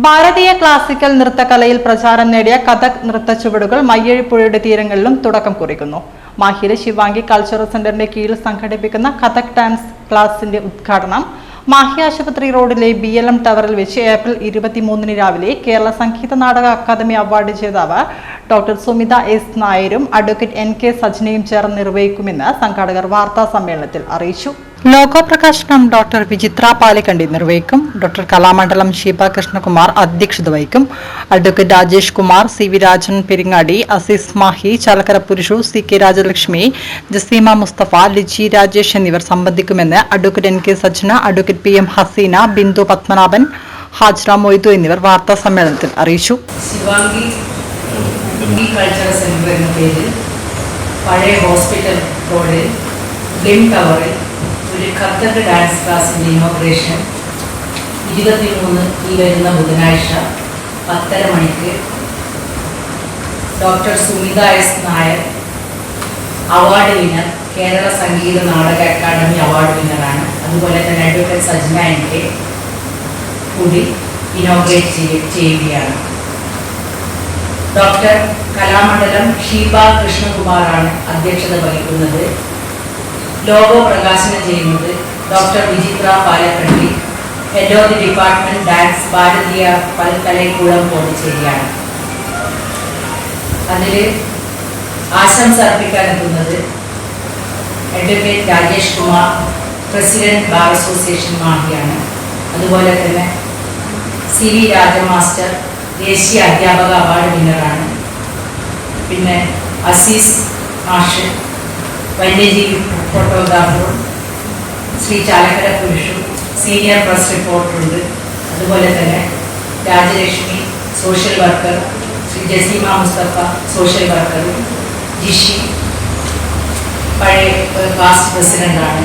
ഭാരതീയ classical നൃത്തകലയിൽ പ്രചാരം നേടിയ കഥക് നൃത്തച്ചുവടുകൾ മയ്യഴിപ്പുഴയുടെ തീരങ്ങളിലും തുടക്കം കുറിക്കുന്നു. മാഹിയിലെ ശിവാംഗി കൾച്ചറൽ സെന്ററിന്റെ കീഴിൽ സംഘടിപ്പിക്കുന്ന കഥക് ഡാൻസ് ക്ലാസിന്റെ ഉദ്ഘാടനം മാഹി ആശുപത്രി റോഡിലെ BLM ടവറിൽ വെച്ച് ഏപ്രിൽ 23 രാവിലെ കേരള സംഗീത നാടക അക്കാദമി അവാർഡ് ജേതാവ് ഡോക്ടർ സുമിത S. നായരും അഡ്വക്കേറ്റ് NK സജ്നയും ചേർന്ന് നിർവഹിക്കുമെന്ന് സംഘാടകർ വാർത്താ സമ്മേളനത്തിൽ അറിയിച്ചു. ലോഗോ പ്രകാശനം ഡോക്ടർ വിചിത്ര പാലിക്കണ്ടി നിർവഹിക്കും. ഡോക്ടർ കലാമണ്ഡലം ഷീബ കൃഷ്ണകുമാർ അധ്യക്ഷത വഹിക്കും. Advocate Rajesh Kumar, CV Rajan Peringadi, Azeez Mahe, Chalakkara Purushu, CK Rajalakshmi, Jaseema Musthafa, Liji Rajesh എന്നിവർ സംബന്ധിക്കുമെന്ന് advocate NK Sajna, advocate PM Haseena, Bindu Padmanabhan, Hajra Moidu എന്നിവർ വാർത്താ സമ്മേളനത്തിൽ അറിയിച്ചു. ശിവാംഗി കൾച്ചറൽ സെന്റർ എന്ന പേരിൽ പഴയ ഹോസ്പിറ്റൽ റോഡിൽ BLM ടവറിൽ ഒരു കഥക് ഡാൻസ് ക്ലാസിൻ്റെ ഇനോഗ്രേഷൻ 23 ഈ വരുന്ന ബുധനാഴ്ച 10:30 മണിക്ക് doctor Sumitha S. Nair award winner, Kerala Sangeetha Nataka Akademi award വിന്നറാണ്. അതുപോലെ തന്നെ അഡ്വക്കേറ്റ് സജ്ന NK കൂടി ഇനോഗ്രേറ്റ് ചെയ്യുകയാണ്. ഡോക്ടർ കലാമണ്ഡലം ഷീബ കൃഷ്ണകുമാറാണ് അധ്യക്ഷത വഹിക്കുന്നത്. ലോഗോ പ്രകാശനം ചെയ്യുന്നത് doctor Vichithra Palakkandi, head of the department dance, Bharatiya Palkalaikulam പോണ്ടിച്ചേരിയാണ്. അതിൽ ആശംസ അർപ്പിക്കാനെത്തുന്നത് advocate Rajesh Kumar, president bar association മാഹിയാണ്. അതുപോലെ തന്നെ CV രാജൻ മാസ്റ്റർ, ദേശീയ അധ്യാപക അവാർഡ് വിന്നറാണ്. പിന്നെ അസീസ് മാഷ്, വന്യജീവി ഫോട്ടോഗ്രാഫറും, ശ്രീ ചാലക്കര പുരുഷു, സീനിയർ പ്രസ് റിപ്പോർട്ടറുണ്ട്. അതുപോലെ തന്നെ Rajalakshmi social worker, Shri Jaseema Musthafa social വർക്കറും, ജിഷി പഴയ പാസ്റ്റ് പ്രസിഡന്റാണ്